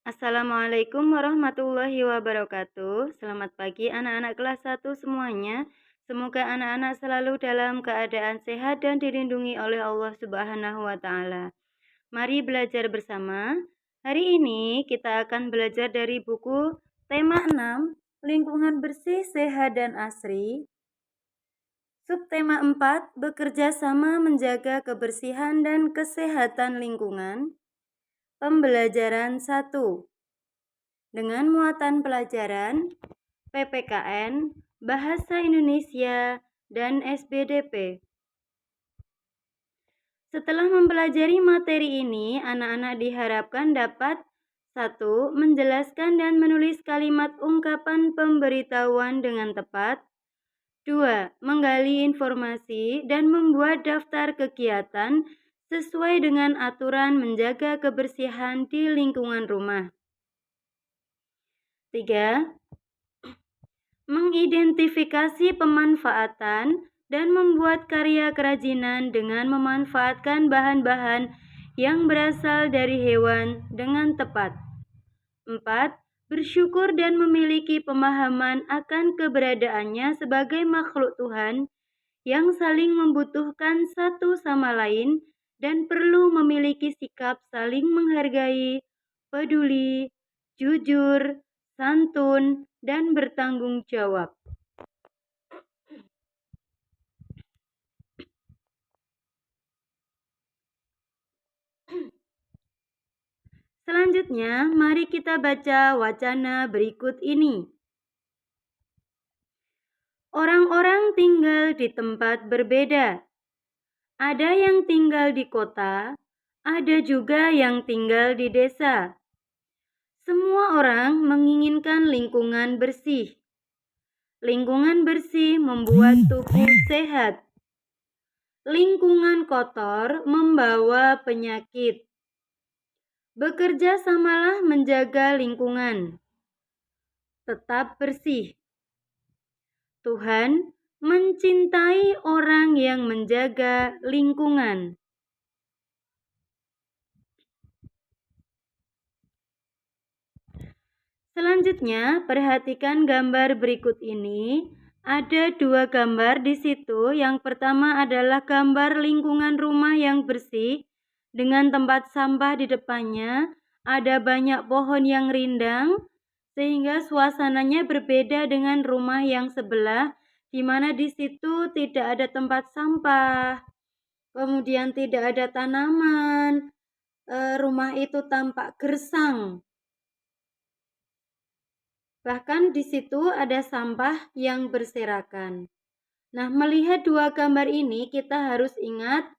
Assalamualaikum warahmatullahi wabarakatuh. Selamat pagi anak-anak kelas 1 semuanya. Semoga anak-anak selalu dalam keadaan sehat dan dilindungi oleh Allah Subhanahu wa taala. Mari belajar bersama. Hari ini kita akan belajar dari buku tema 6, Lingkungan Bersih, Sehat dan Asri. Subtema 4, Bekerja sama menjaga kebersihan dan kesehatan lingkungan. Pembelajaran 1. Dengan muatan pelajaran PPKN, Bahasa Indonesia, dan SBDP. Setelah mempelajari materi ini, anak-anak diharapkan dapat 1. Menjelaskan dan menulis kalimat ungkapan pemberitahuan dengan tepat. 2. Menggali informasi dan membuat daftar kegiatan sesuai dengan aturan menjaga kebersihan di lingkungan rumah. 3. Mengidentifikasi pemanfaatan dan membuat karya kerajinan dengan memanfaatkan bahan-bahan yang berasal dari hewan dengan tepat. 4. Bersyukur dan memiliki pemahaman akan keberadaannya sebagai makhluk Tuhan yang saling membutuhkan satu sama lain dan perlu memiliki sikap saling menghargai, peduli, jujur, santun, dan bertanggung jawab. Selanjutnya, mari kita baca wacana berikut ini. Orang-orang tinggal di tempat berbeda. Ada yang tinggal di kota, ada juga yang tinggal di desa. Semua orang menginginkan lingkungan bersih. Lingkungan bersih membuat tubuh sehat. Lingkungan kotor membawa penyakit. Bekerja samalah menjaga lingkungan. Tetap bersih. Tuhan mencintai orang yang menjaga lingkungan. Selanjutnya, perhatikan gambar berikut ini. Ada dua gambar di situ. Yang pertama adalah gambar lingkungan rumah yang bersih dengan tempat sampah di depannya. Ada banyak pohon yang rindang sehingga suasananya berbeda dengan rumah yang sebelah, di mana di situ tidak ada tempat sampah, kemudian tidak ada tanaman. Rumah itu tampak gersang. Bahkan di situ ada sampah yang berserakan. Nah, melihat dua gambar ini, kita harus ingat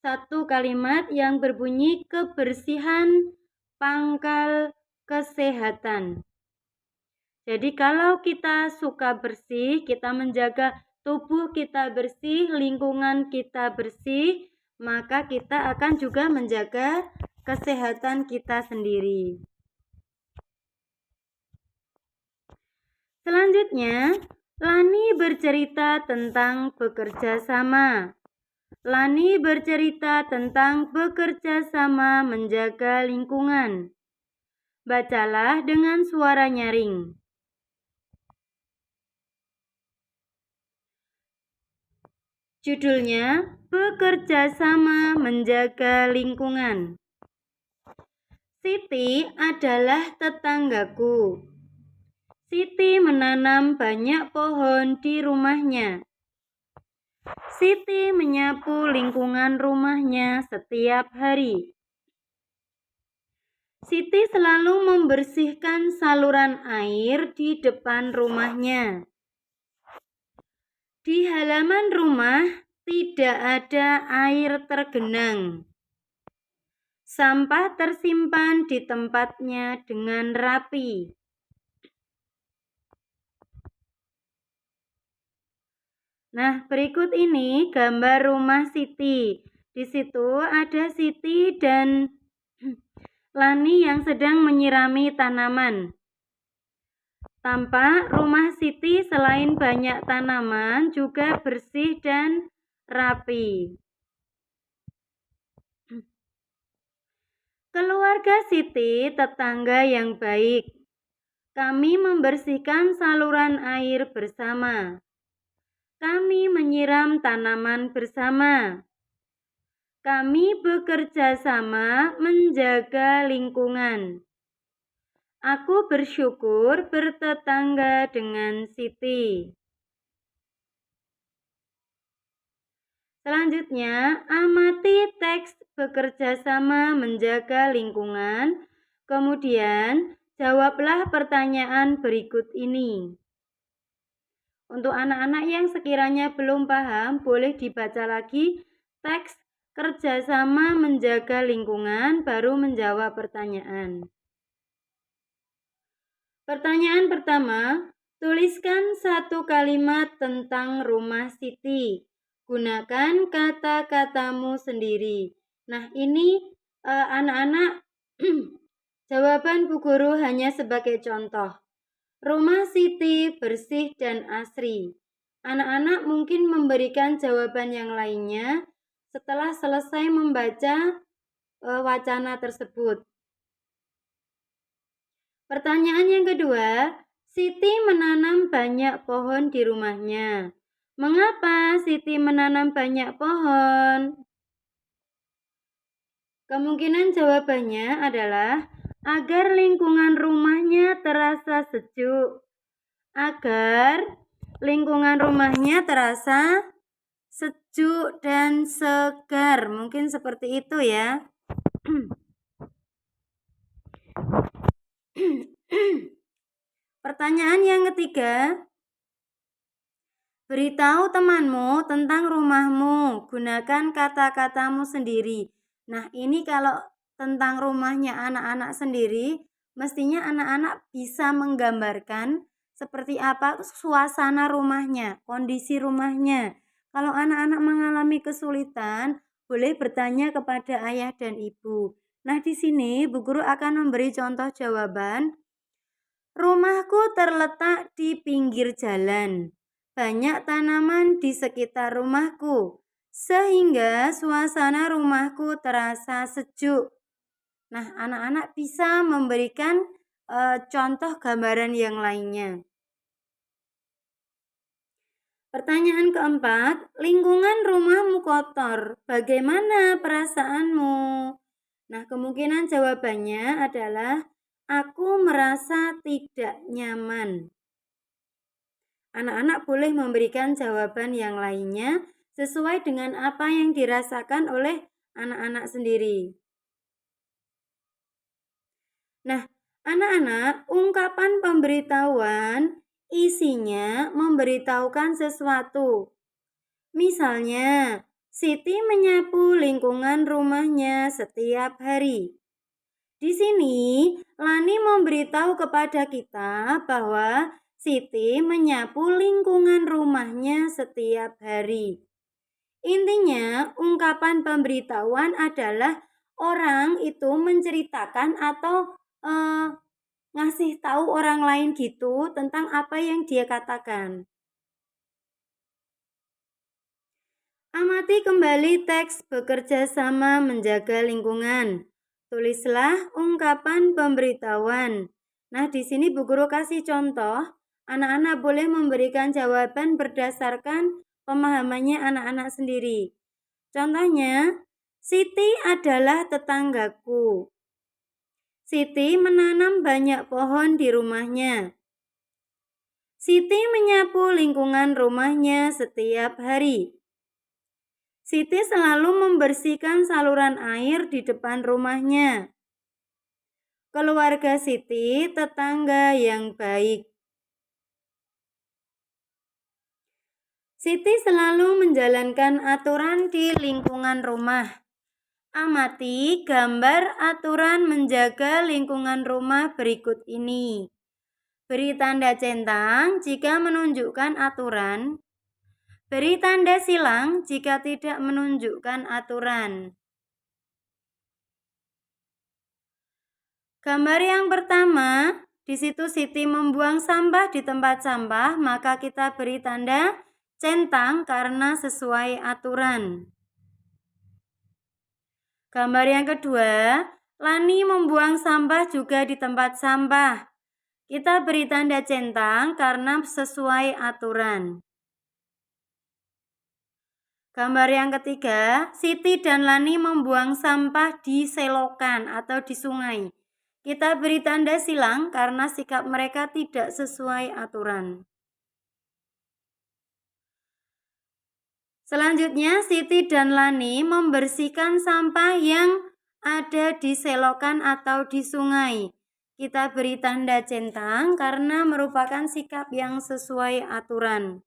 satu kalimat yang berbunyi kebersihan pangkal kesehatan. Jadi kalau kita suka bersih, kita menjaga tubuh kita bersih, lingkungan kita bersih, maka kita akan juga menjaga kesehatan kita sendiri. Selanjutnya, Lani bercerita tentang bekerja sama. Lani bercerita tentang bekerja sama menjaga lingkungan. Bacalah dengan suara nyaring. Judulnya, Bekerja Sama Menjaga Lingkungan. Siti adalah tetanggaku. Siti menanam banyak pohon di rumahnya. Siti menyapu lingkungan rumahnya setiap hari. Siti selalu membersihkan saluran air di depan rumahnya. Di halaman rumah tidak ada air tergenang. Sampah tersimpan di tempatnya dengan rapi. Nah, berikut ini gambar rumah Siti. Di situ ada Siti dan Lani yang sedang menyirami tanaman. Tampak rumah Siti selain banyak tanaman juga bersih dan rapi. Keluarga Siti tetangga yang baik. Kami membersihkan saluran air bersama. Kami menyiram tanaman bersama. Kami bekerja sama menjaga lingkungan. Aku bersyukur bertetangga dengan Siti. Selanjutnya, amati teks bekerja sama menjaga lingkungan. Kemudian, jawablah pertanyaan berikut ini. Untuk anak-anak yang sekiranya belum paham, boleh dibaca lagi teks kerjasama menjaga lingkungan, baru menjawab pertanyaan. Pertanyaan pertama, tuliskan satu kalimat tentang rumah Siti. Gunakan kata-katamu sendiri. Nah, ini anak-anak jawaban Bu Guru hanya sebagai contoh. Rumah Siti bersih dan asri. Anak-anak mungkin memberikan jawaban yang lainnya setelah selesai membaca wacana tersebut. Pertanyaan yang kedua, Siti menanam banyak pohon di rumahnya. Mengapa Siti menanam banyak pohon? Kemungkinan jawabannya adalah agar lingkungan rumahnya terasa sejuk. Agar lingkungan rumahnya terasa sejuk dan segar. Mungkin seperti itu ya. Pertanyaan yang ketiga, beritahu temanmu tentang rumahmu, gunakan kata-katamu sendiri. Nah, ini kalau tentang rumahnya anak-anak sendiri, mestinya anak-anak bisa menggambarkan seperti apa suasana rumahnya, kondisi rumahnya. Kalau anak-anak mengalami kesulitan, boleh bertanya kepada ayah dan ibu. Nah, di sini Bu Guru akan memberi contoh jawaban. Rumahku terletak di pinggir jalan. Banyak tanaman di sekitar rumahku, sehingga suasana rumahku terasa sejuk. Nah, anak-anak bisa memberikan contoh gambaran yang lainnya. Pertanyaan keempat, lingkungan rumahmu kotor. Bagaimana perasaanmu? Nah, kemungkinan jawabannya adalah aku merasa tidak nyaman. Anak-anak boleh memberikan jawaban yang lainnya sesuai dengan apa yang dirasakan oleh anak-anak sendiri. Nah, anak-anak, ungkapan pemberitahuan isinya memberitahukan sesuatu. Misalnya, Siti menyapu lingkungan rumahnya setiap hari. Di sini, Lani memberitahu kepada kita bahwa Siti menyapu lingkungan rumahnya setiap hari. Intinya, ungkapan pemberitahuan adalah orang itu menceritakan atau ngasih tahu orang lain gitu tentang apa yang dia katakan. Amati kembali teks bekerja sama menjaga lingkungan. Tulislah ungkapan pemberitahuan. Nah, di sini Bu Guru kasih contoh. Anak-anak boleh memberikan jawaban berdasarkan pemahamannya anak-anak sendiri. Contohnya, Siti adalah tetanggaku. Siti menanam banyak pohon di rumahnya. Siti menyapu lingkungan rumahnya setiap hari. Siti selalu membersihkan saluran air di depan rumahnya. Keluarga Siti tetangga yang baik. Siti selalu menjalankan aturan di lingkungan rumah. Amati gambar aturan menjaga lingkungan rumah berikut ini. Beri tanda centang jika menunjukkan aturan. Beri tanda silang jika tidak menunjukkan aturan. Gambar yang pertama, di situ Siti membuang sampah di tempat sampah, maka kita beri tanda centang karena sesuai aturan. Gambar yang kedua, Lani membuang sampah juga di tempat sampah. Kita beri tanda centang karena sesuai aturan. Gambar yang ketiga, Siti dan Lani membuang sampah di selokan atau di sungai. Kita beri tanda silang karena sikap mereka tidak sesuai aturan. Selanjutnya, Siti dan Lani membersihkan sampah yang ada di selokan atau di sungai. Kita beri tanda centang karena merupakan sikap yang sesuai aturan.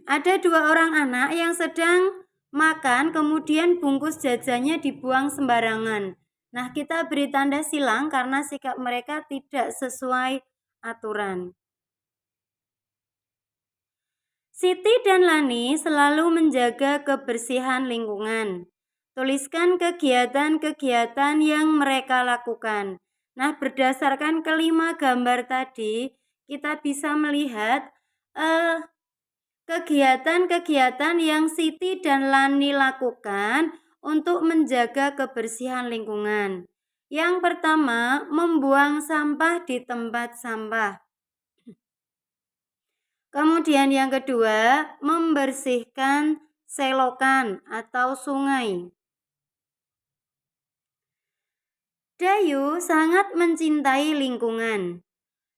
Ada dua orang anak yang sedang makan, kemudian bungkus jajannya dibuang sembarangan. Nah, kita beri tanda silang karena sikap mereka tidak sesuai aturan. Siti dan Lani selalu menjaga kebersihan lingkungan. Tuliskan kegiatan-kegiatan yang mereka lakukan. Nah, berdasarkan kelima gambar tadi, kita bisa melihat kegiatan-kegiatan yang Siti dan Lani lakukan untuk menjaga kebersihan lingkungan. Yang pertama, membuang sampah di tempat sampah. Kemudian yang kedua, membersihkan selokan atau sungai. Dayu sangat mencintai lingkungan.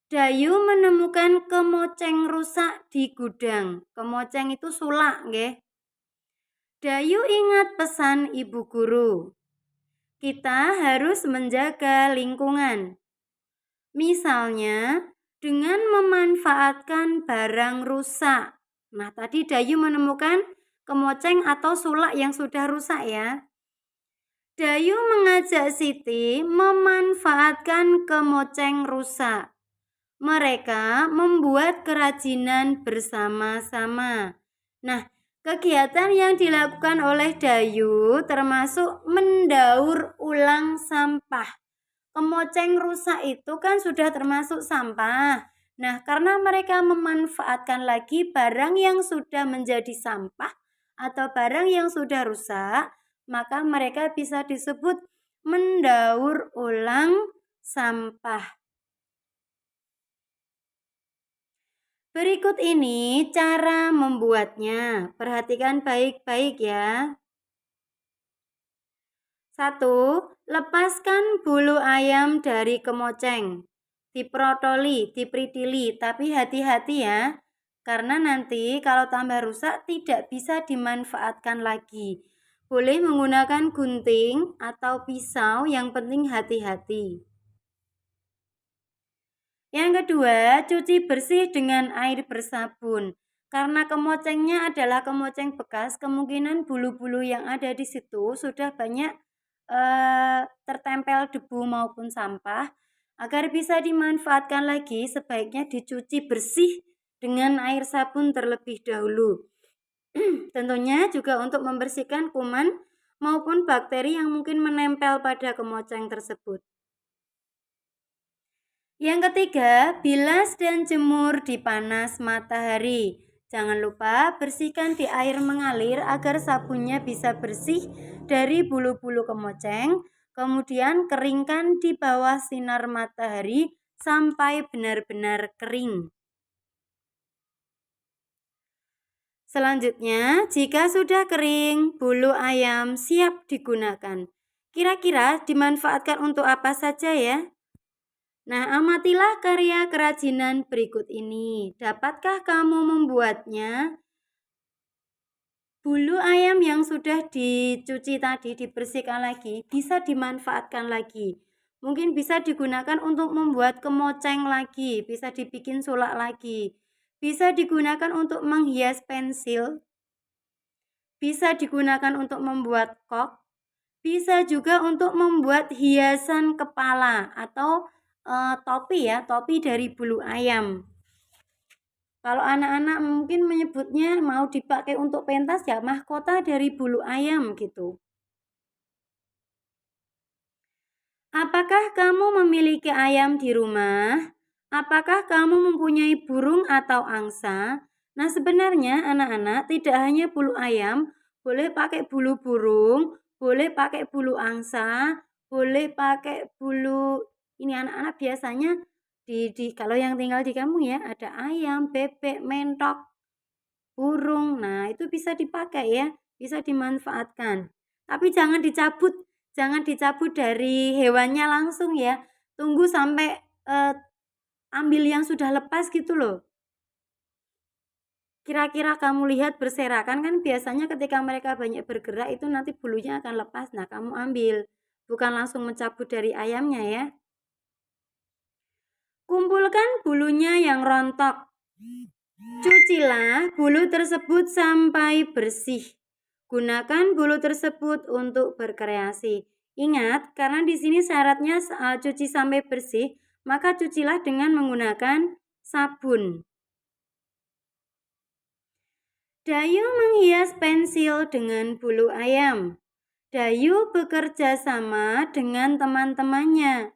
Dayu menemukan kemoceng rusak di gudang. Kemoceng itu sulak, nggih. Dayu ingat pesan ibu guru. Kita harus menjaga lingkungan. Misalnya, dengan memanfaatkan barang rusak. Nah, tadi Dayu menemukan kemoceng atau sulak yang sudah rusak ya. Dayu mengajak Siti memanfaatkan kemoceng rusak. Mereka membuat kerajinan bersama-sama. Nah, kegiatan yang dilakukan oleh Dayu termasuk mendaur ulang sampah. Kemoceng rusak itu kan sudah termasuk sampah. Nah, karena mereka memanfaatkan lagi barang yang sudah menjadi sampah atau barang yang sudah rusak, maka mereka bisa disebut mendaur ulang sampah. Berikut ini cara membuatnya. Perhatikan baik-baik ya. 1. Lepaskan bulu ayam dari kemoceng. Diprotoli, dipritili, tapi hati-hati ya. Karena nanti kalau tambah rusak tidak bisa dimanfaatkan lagi. Boleh menggunakan gunting atau pisau, yang penting hati-hati. Yang kedua, cuci bersih dengan air bersabun. Karena kemocengnya adalah kemoceng bekas, kemungkinan bulu-bulu yang ada di situ sudah banyak tertempel debu maupun sampah. Agar bisa dimanfaatkan lagi, sebaiknya dicuci bersih dengan air sabun terlebih dahulu. Tentunya juga untuk membersihkan kuman maupun bakteri yang mungkin menempel pada kemoceng tersebut. Yang ketiga, bilas dan jemur di panas matahari. Jangan lupa bersihkan di air mengalir agar sabunnya bisa bersih dari bulu-bulu kemoceng. Kemudian keringkan di bawah sinar matahari sampai benar-benar kering. Selanjutnya, jika sudah kering, bulu ayam siap digunakan. Kira-kira dimanfaatkan untuk apa saja ya? Nah, amatilah karya kerajinan berikut ini. Dapatkah kamu membuatnya? Bulu ayam yang sudah dicuci tadi, dibersihkan lagi, bisa dimanfaatkan lagi. Mungkin bisa digunakan untuk membuat kemoceng lagi, bisa dibikin sulak lagi. Bisa digunakan untuk menghias pensil, bisa digunakan untuk membuat kok, bisa juga untuk membuat hiasan kepala atau topi ya, topi dari bulu ayam. Kalau anak-anak mungkin menyebutnya mau dipakai untuk pentas ya, mahkota dari bulu ayam gitu. Apakah kamu memiliki ayam di rumah? Apakah kamu mempunyai burung atau angsa? Nah, sebenarnya anak-anak tidak hanya bulu ayam, boleh pakai bulu burung, boleh pakai bulu angsa, boleh pakai bulu ini anak-anak biasanya di kalau yang tinggal di kampung ya ada ayam, bebek, mentok, burung. Nah, itu bisa dipakai ya, bisa dimanfaatkan. Tapi jangan dicabut dari hewannya langsung ya. Tunggu sampai ambil yang sudah lepas gitu loh. Kira-kira kamu lihat berserakan kan biasanya ketika mereka banyak bergerak itu nanti bulunya akan lepas. Nah, kamu ambil. Bukan langsung mencabut dari ayamnya ya. Kumpulkan bulunya yang rontok. Cucilah bulu tersebut sampai bersih. Gunakan bulu tersebut untuk berkreasi. Ingat, karena di sini syaratnya cuci sampai bersih, maka cucilah dengan menggunakan sabun. Dayu menghias pensil dengan bulu ayam. Dayu bekerja sama dengan teman-temannya.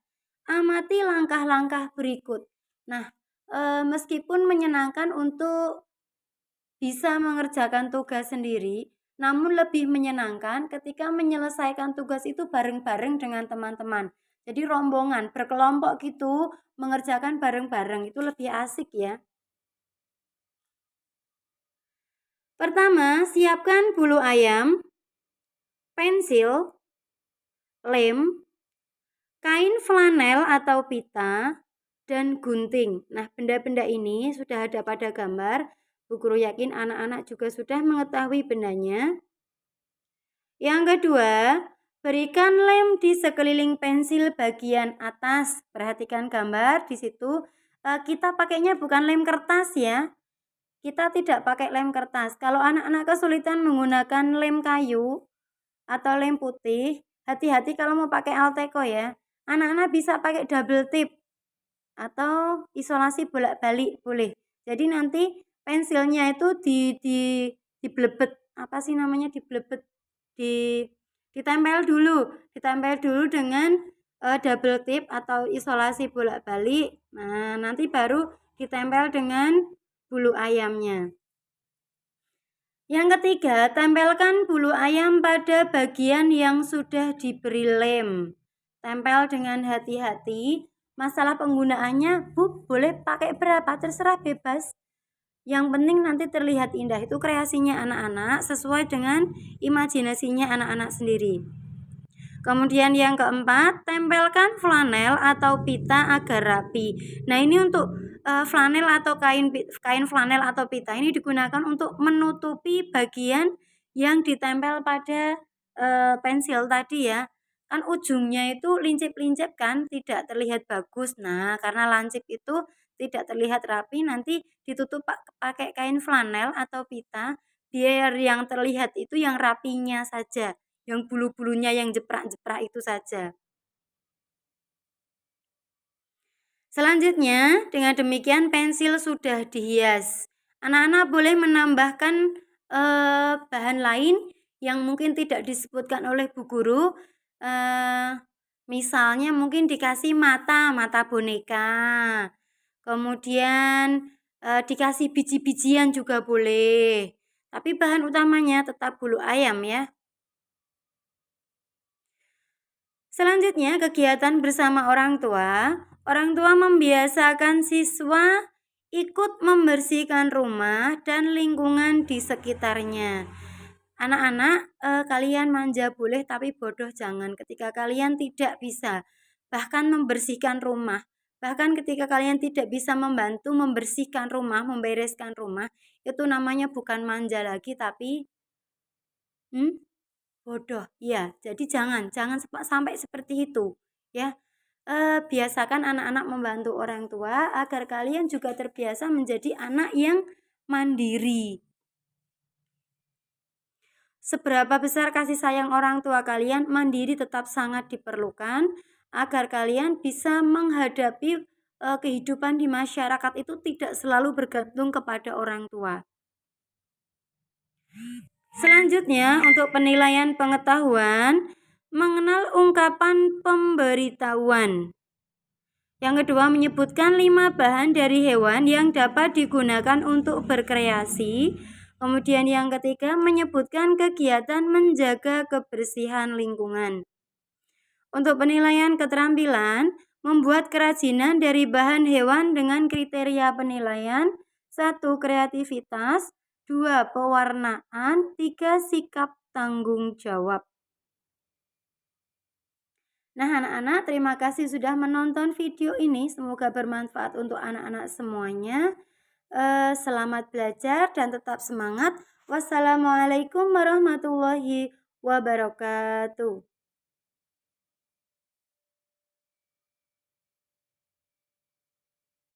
Amati langkah-langkah berikut. Nah, meskipun menyenangkan untuk bisa mengerjakan tugas sendiri, namun lebih menyenangkan ketika menyelesaikan tugas itu bareng-bareng dengan teman-teman. Jadi rombongan, berkelompok gitu, mengerjakan bareng-bareng itu lebih asik ya. Pertama, siapkan bulu ayam, pensil, lem, kain flanel atau pita, dan gunting. Nah, benda-benda ini sudah ada pada gambar. Bu Guru yakin anak-anak juga sudah mengetahui bendanya. Yang kedua, berikan lem di sekeliling pensil bagian atas. Perhatikan gambar di situ. Kita pakainya bukan lem kertas ya. Kita tidak pakai lem kertas. Kalau anak-anak kesulitan menggunakan lem kayu atau lem putih, hati-hati kalau mau pakai Alteco ya. Anak-anak bisa pakai double tip atau isolasi bolak-balik boleh. Jadi nanti pensilnya itu diblebet, apa sih namanya, diblebet, ditempel dulu dengan double tip atau isolasi bolak-balik. Nah, nanti baru ditempel dengan bulu ayamnya. Yang ketiga, tempelkan bulu ayam pada bagian yang sudah diberi lem. Tempel dengan hati-hati. Masalah penggunaannya, Bu, boleh pakai berapa? Terserah, bebas. Yang penting nanti terlihat indah. Itu kreasinya anak-anak sesuai dengan imajinasinya anak-anak sendiri. Kemudian yang keempat, tempelkan flanel atau pita agar rapi. Nah, ini untuk flanel atau kain flanel atau pita ini digunakan untuk menutupi bagian yang ditempel pada pensil tadi ya. Kan ujungnya itu lincip-lincip kan, tidak terlihat bagus. Nah, karena lancip itu tidak terlihat rapi, nanti ditutup pakai kain flanel atau pita biar yang terlihat itu yang rapinya saja, yang bulu-bulunya yang jeprak-jeprak itu saja. Selanjutnya, dengan demikian pensil sudah dihias. Anak-anak boleh menambahkan bahan lain yang mungkin tidak disebutkan oleh Bu Guru. Misalnya mungkin dikasih mata boneka. Kemudian dikasih biji-bijian juga boleh. Tapi bahan utamanya tetap bulu ayam ya. Selanjutnya, kegiatan bersama orang tua. Orang tua membiasakan siswa ikut membersihkan rumah dan lingkungan di sekitarnya. Anak-anak, kalian manja boleh tapi bodoh jangan ketika kalian tidak bisa bahkan membersihkan rumah. Bahkan ketika kalian tidak bisa membantu membersihkan rumah, membereskan rumah, itu namanya bukan manja lagi tapi bodoh. Ya, jadi jangan sampai seperti itu ya. Biasakan anak-anak membantu orang tua agar kalian juga terbiasa menjadi anak yang mandiri. Seberapa besar kasih sayang orang tua kalian, mandiri tetap sangat diperlukan agar kalian bisa menghadapi kehidupan di masyarakat itu tidak selalu bergantung kepada orang tua. Selanjutnya, untuk penilaian pengetahuan, mengenal ungkapan pemberitahuan. Yang kedua, menyebutkan 5 bahan dari hewan yang dapat digunakan untuk berkreasi. Kemudian yang ketiga, menyebutkan kegiatan menjaga kebersihan lingkungan. Untuk penilaian keterampilan, membuat kerajinan dari bahan hewan dengan kriteria penilaian: 1. Kreativitas, 2. Pewarnaan, 3. Sikap tanggung jawab. Nah, anak-anak, terima kasih sudah menonton video ini. Semoga bermanfaat untuk anak-anak semuanya. Selamat belajar dan tetap semangat. Wassalamualaikum warahmatullahi wabarakatuh.